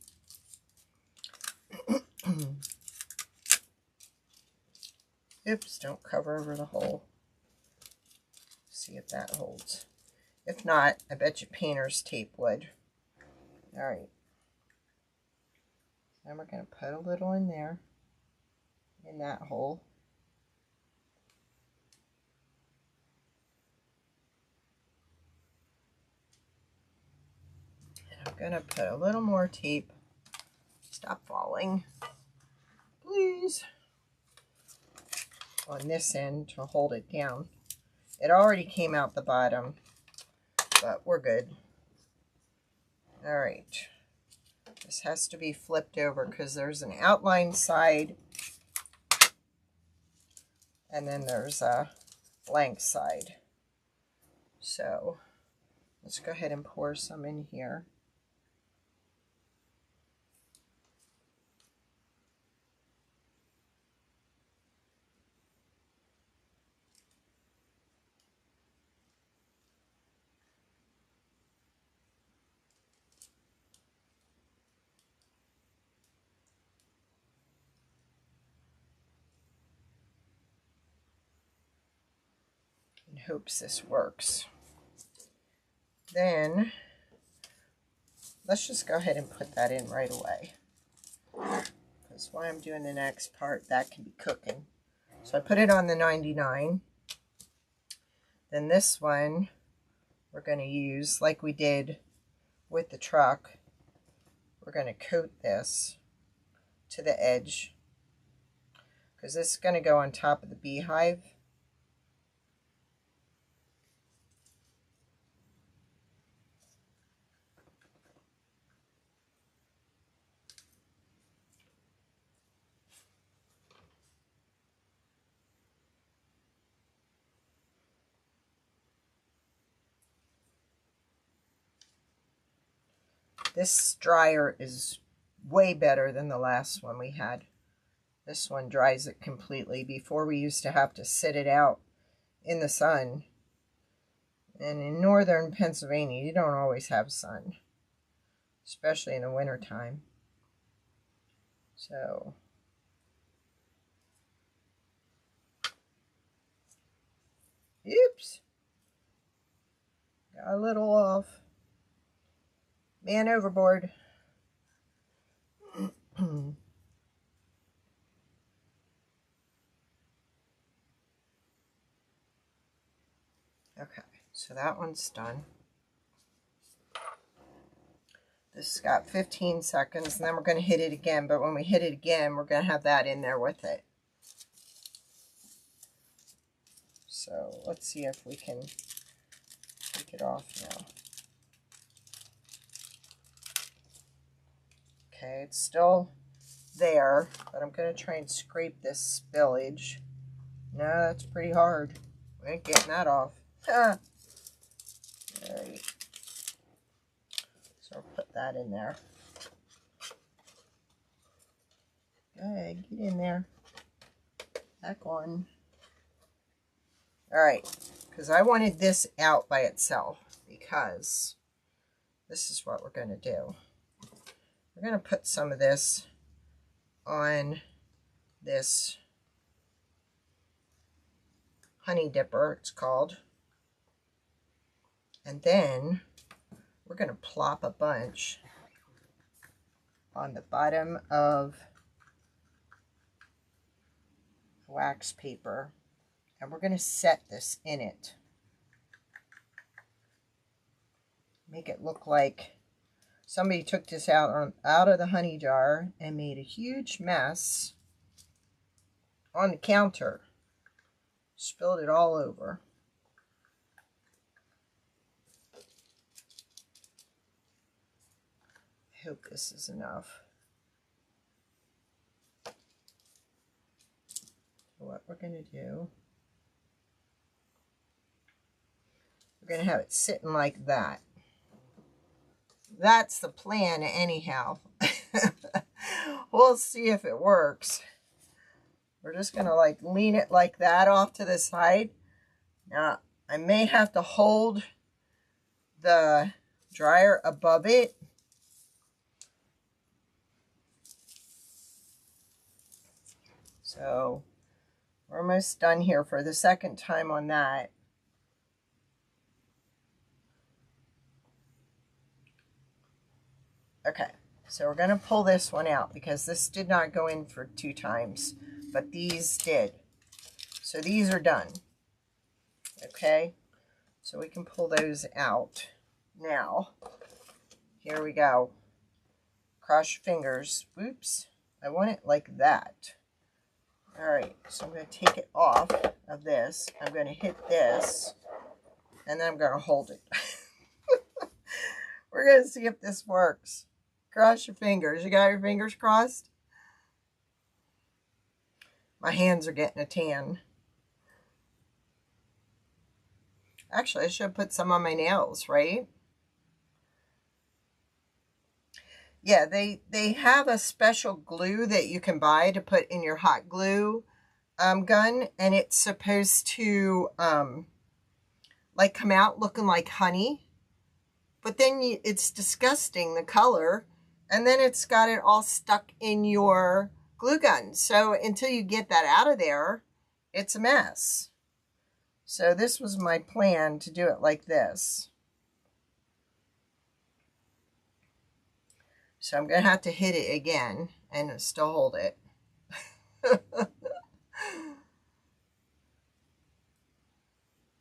[SPEAKER 1] Oops, don't cover over the hole. See if that holds. If not, I bet you painter's tape would. All right. Then we're going to put a little in there, in that hole. And I'm going to put a little more tape. Stop falling, please. On this end to hold it down. It already came out the bottom, but we're good. All right. This has to be flipped over because there's an outline side and then there's a blank side. So let's go ahead and pour some in here. In hopes this works. Then let's just go ahead and put that in right away, because while I'm doing the next part, that can be cooking. So I put it on the 99. Then this one we're going to use like we did with the truck. We're going to coat this to the edge, because this is going to go on top of the beehive. This dryer is way better than the last one we had. This one dries it completely. Before we used to have to sit it out in the sun. And in northern Pennsylvania, you don't always have sun, especially in the winter time. So oops. Got a little off. Man overboard. Okay, so that one's done. This has got 15 seconds, and then we're going to hit it again. But when we hit it again, we're going to have that in there with it. So let's see if we can take it off now. Okay, it's still there, but I'm going to try and scrape this spillage. No, that's pretty hard. We ain't getting that off. Alright. So I'll put that in there. Go ahead, get in there. Back on. Alright, because I wanted this out by itself, because this is what we're going to do. We're going to put some of this on this honey dipper, it's called. And then we're going to plop a bunch on the bottom of wax paper. And we're going to set this in it. Make it look like somebody took this out of the honey jar and made a huge mess on the counter. Spilled it all over. I hope this is enough. So what we're going to do, we're going to have it sitting like that. That's the plan anyhow. We'll see if it works. We're just going to like lean it like that off to the side. Now, I may have to hold the dryer above it. So, we're almost done here for the second time on that. Okay, so we're going to pull this one out because this did not go in for 2 times, but these did. So these are done. Okay, so we can pull those out. Now, here we go. Cross your fingers. Oops, I want it like that. All right, so I'm going to take it off of this. I'm going to hit this, and then I'm going to hold it. We're going to see if this works. Cross your fingers. You got your fingers crossed? My hands are getting a tan. Actually, I should put some on my nails, right? Yeah, they have a special glue that you can buy to put in your hot glue gun, and it's supposed to like come out looking like honey, but then it's disgusting, the color, and then it's got it all stuck in your glue gun. So until you get that out of there, it's a mess. So this was my plan, to do it like this. So I'm going to have to hit it again and still hold it.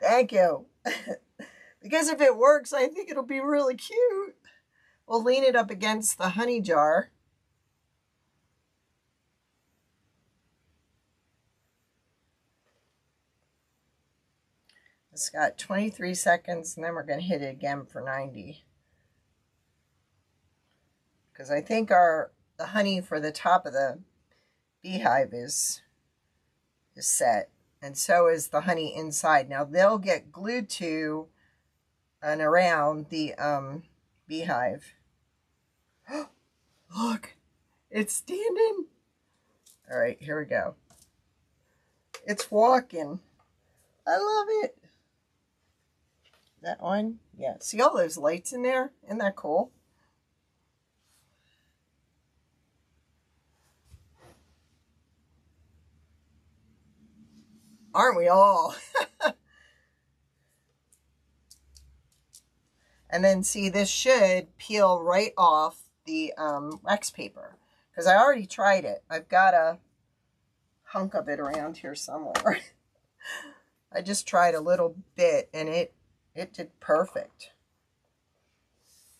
[SPEAKER 1] Thank you. Because if it works, I think it'll be really cute. We'll lean it up against the honey jar. It's got 23 seconds, and then we're going to hit it again for 90. Because I think the honey for the top of the beehive is set, and so is the honey inside. Now they'll get glued to and around the beehive. Look, it's standing. All right, here we go. It's walking. I love it. That one? Yeah. See all those lights in there? Isn't that cool? Aren't we all? And then see, this should peel right off the wax paper, because I already tried it. I've got a hunk of it around here somewhere. I just tried a little bit, and it did perfect.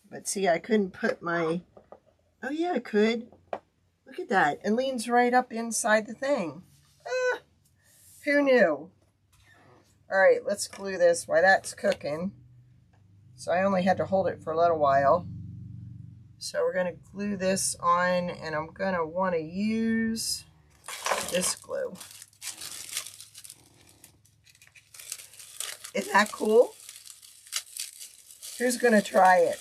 [SPEAKER 1] But see, I couldn't put my... Oh yeah, I could. Look at that. It leans right up inside the thing. Ah, who knew? All right, let's glue this while that's cooking. So I only had to hold it for a little while. So we're going to glue this on, and I'm going to want to use this glue. Isn't that cool? Who's going to try it?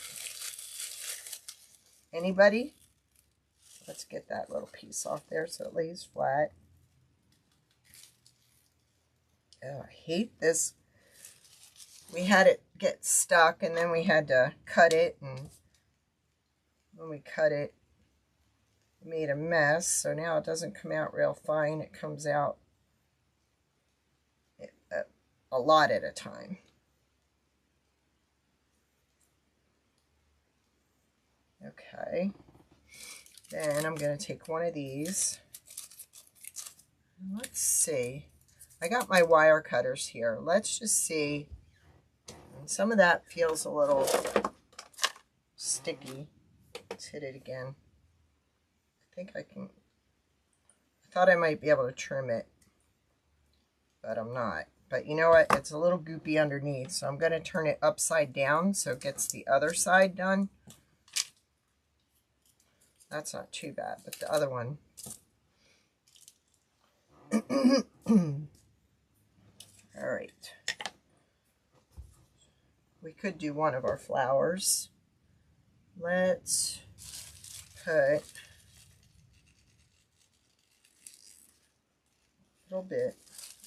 [SPEAKER 1] Anybody? Let's get that little piece off there so it lays flat. Oh, I hate this. We had it get stuck, and then we had to cut it, and when we cut it, it made a mess. So now it doesn't come out real fine. It comes out a lot at a time. Okay. Then I'm going to take one of these. Let's see. I got my wire cutters here. Let's just see. Some of that feels a little sticky. Let's hit it again. I think I can. I thought I might be able to trim it, but I'm not. But you know what? It's a little goopy underneath, so I'm going to turn it upside down so it gets the other side done. That's not too bad, but the other one. All right. We could do one of our flowers. Let's put a little bit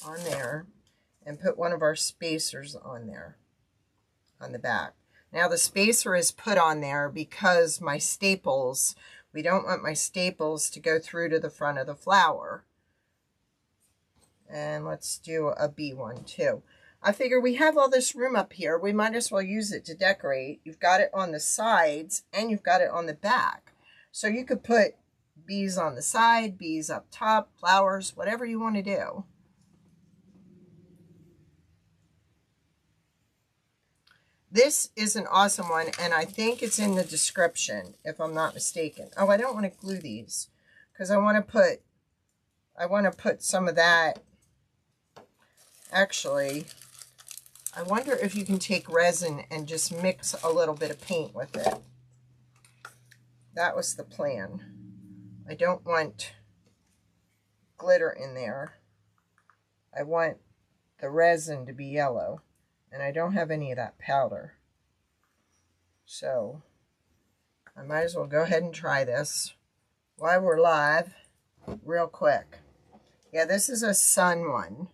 [SPEAKER 1] on there and put one of our spacers on there on the back. Now the spacer is put on there because my staples, we don't want my staples to go through to the front of the flower. And let's do a B one too. I figure we have all this room up here. We might as well use it to decorate. You've got it on the sides and you've got it on the back. So you could put bees on the side, bees up top, flowers, whatever you want to do. This is an awesome one, and I think it's in the description, if I'm not mistaken. Oh, I don't want to glue these because I want to put some of that. Actually, I wonder if you can take resin and just mix a little bit of paint with it. That was the plan. I don't want glitter in there. I want the resin to be yellow. And I don't have any of that powder. So I might as well go ahead and try this while we're live real quick. Yeah, this is a sun one.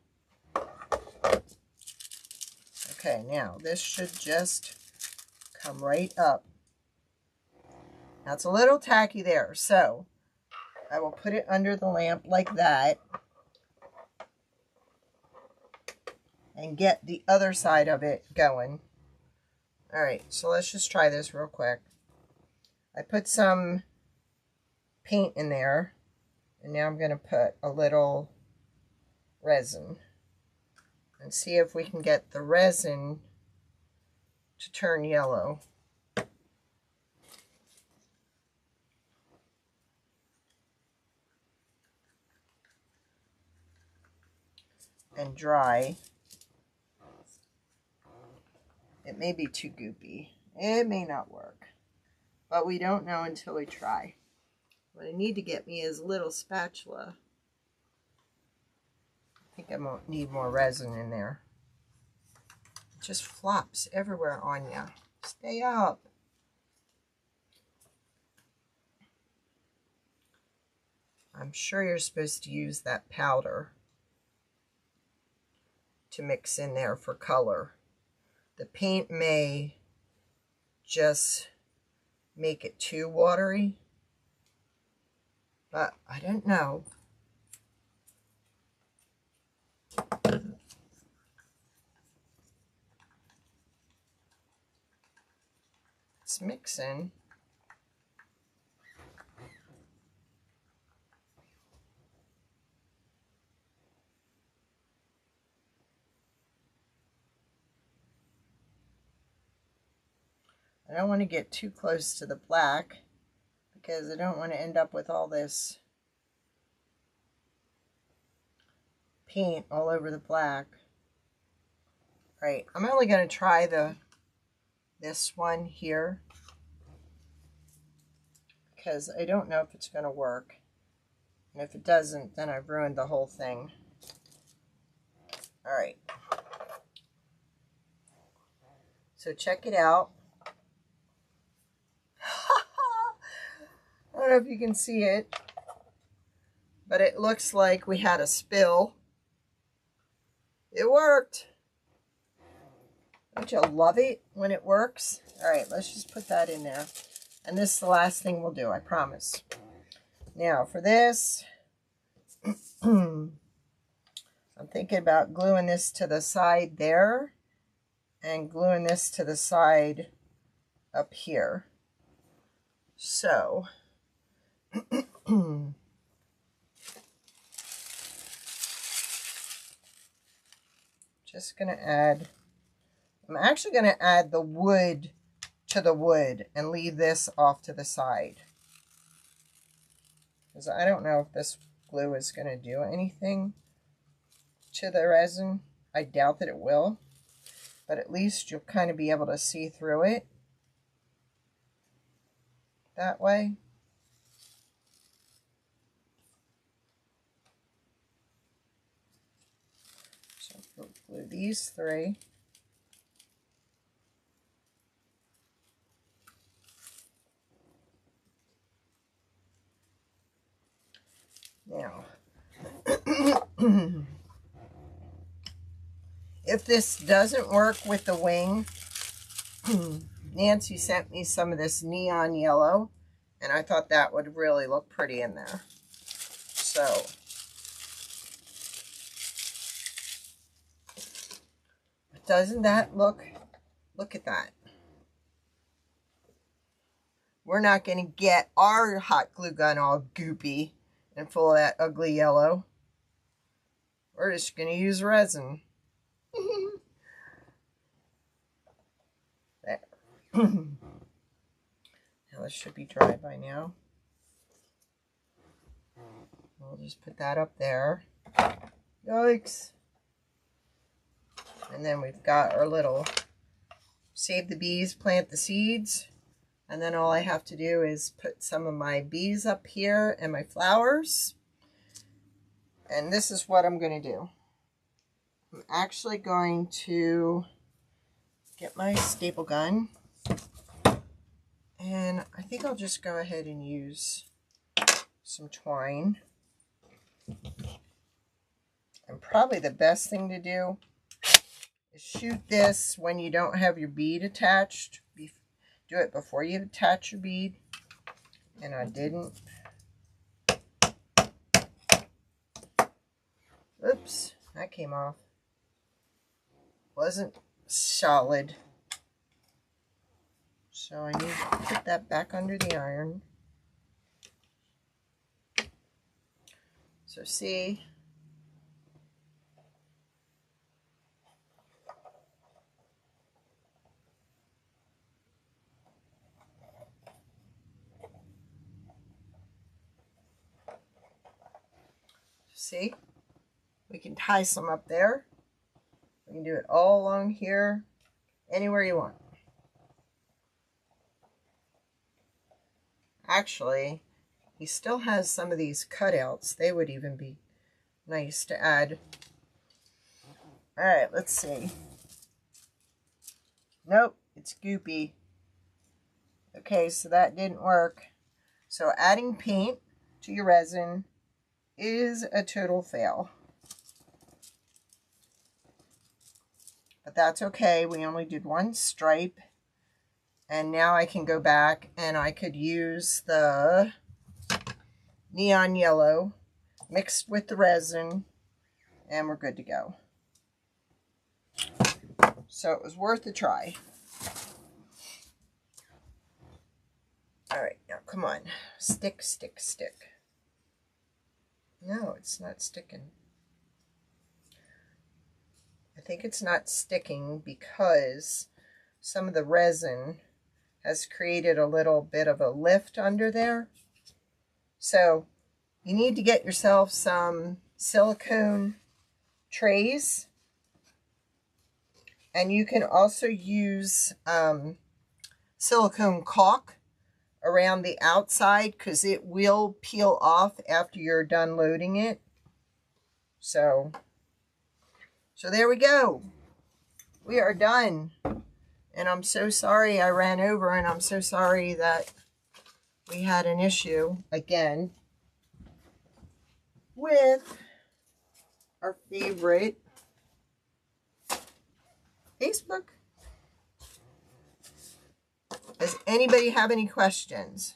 [SPEAKER 1] Okay, now this should just come right up. Now it's a little tacky there, so I will put it under the lamp like that. And get the other side of it going. All right, so let's just try this real quick. I put some paint in there, and now I'm going to put a little resin and see if we can get the resin to turn yellow. And dry. It may be too goopy. It may not work. But we don't know until we try. What I need to get me is a little spatula. I think I might need more resin in there. It just flops everywhere on you. Stay up. I'm sure you're supposed to use that powder to mix in there for color. The paint may just make it too watery, but I don't know. It's mixing. I don't want to get too close to the black because I don't want to end up with all this paint all over the black. All right, I'm only going to try this one here. because I don't know if it's going to work. And if it doesn't, then I've ruined the whole thing. All right. So check it out. I don't know if you can see it, but it looks like we had a spill. It worked. Don't you love it when it works? All right, let's just put that in there. And this is the last thing we'll do, I promise. Now for this, I'm thinking about gluing this to the side there and gluing this to the side up here. So, just going to add, I'm actually going to add the wood to the wood and leave this off to the side. Because I don't know if this glue is going to do anything to the resin. I doubt that it will. But at least you'll kind of be able to see through it that way. So we'll glue these three. Now, if this doesn't work with the wing, Nancy sent me some of this neon yellow, and I thought that would really look pretty in there. So, doesn't that look at that. We're not going to get our hot glue gun all goopy and full of that ugly yellow. We're just going to use resin. There. Now this should be dry by now. We'll just put that up there. Yikes. And then we've got our little save the bees, plant the seeds. And then all I have to do is put some of my bees up here and my flowers. And this is what I'm going to do. I'm actually going to get my staple gun. And I think I'll just go ahead and use some twine. And probably the best thing to do is shoot this when you don't have your bead attached. Do it before you attach your bead. And I didn't. Oops, that came off. Wasn't solid. So I need to put that back under the iron. So see, we can tie some up there. We can do it all along here, anywhere you want. Actually, he still has some of these cutouts. They would even be nice to add. All right, let's see. Nope, it's goopy. Okay, so that didn't work. So adding paint to your resin is a total fail. But that's okay. We only did one stripe. And now I can go back and I could use the neon yellow mixed with the resin. And we're good to go. So it was worth a try. Alright, now come on. Stick, stick, stick. No, it's not sticking. I think it's not sticking because some of the resin has created a little bit of a lift under there. So you need to get yourself some silicone trays. And you can also use silicone caulk around the outside because it will peel off after you're done loading it. So there we go. We are done. And I'm so sorry I ran over, and I'm so sorry that we had an issue again with our favorite Facebook. Does anybody have any questions?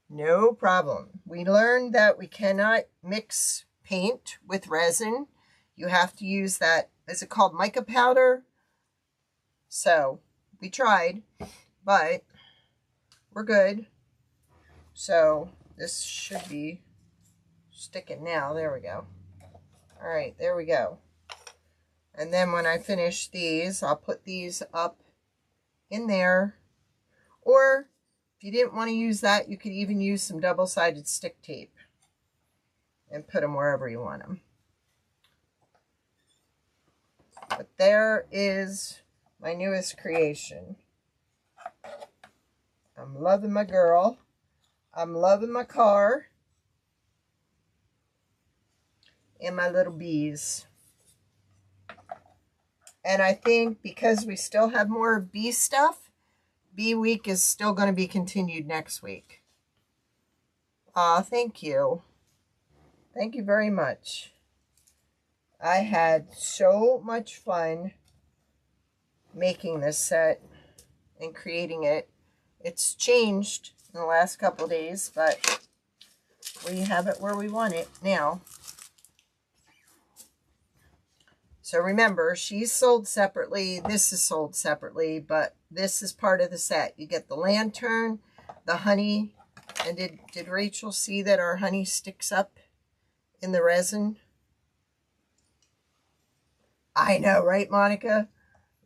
[SPEAKER 1] No problem. We learned that we cannot mix paint with resin. You have to use that, is it called mica powder? So we tried, but we're good. So this should be sticking now. There we go. All right, there we go. And then when I finish these, I'll put these up in there. Or if you didn't want to use that, you could even use some double-sided stick tape and put them wherever you want them. But there is my newest creation. I'm loving my girl. I'm loving my car. And my little bees. And I think because we still have more bee stuff, Bee Week is still going to be continued next week. Thank you. Thank you very much. I had so much fun making this set and creating it. It's changed in the last couple of days, but we have it where we want it now. So remember, she's sold separately. This is sold separately, but this is part of the set. You get the lantern, the honey, and did Rachel see that our honey sticks up in the resin? I know, right, Monica?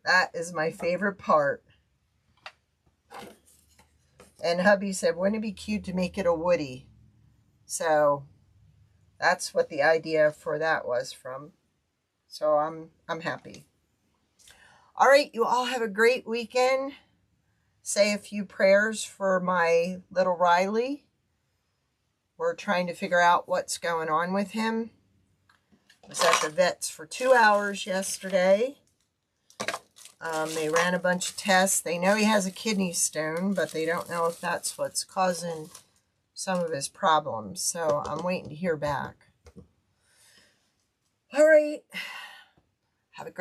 [SPEAKER 1] That is my favorite part. And hubby said, wouldn't it be cute to make it a woody? So that's what the idea for that was from. So I'm happy. All right, you all have a great weekend. Say a few prayers for my little Riley. We're trying to figure out what's going on with him. I was at the vet's for 2 hours yesterday. They ran a bunch of tests. They know he has a kidney stone, but they don't know if that's what's causing some of his problems. So I'm waiting to hear back. All right. Have a great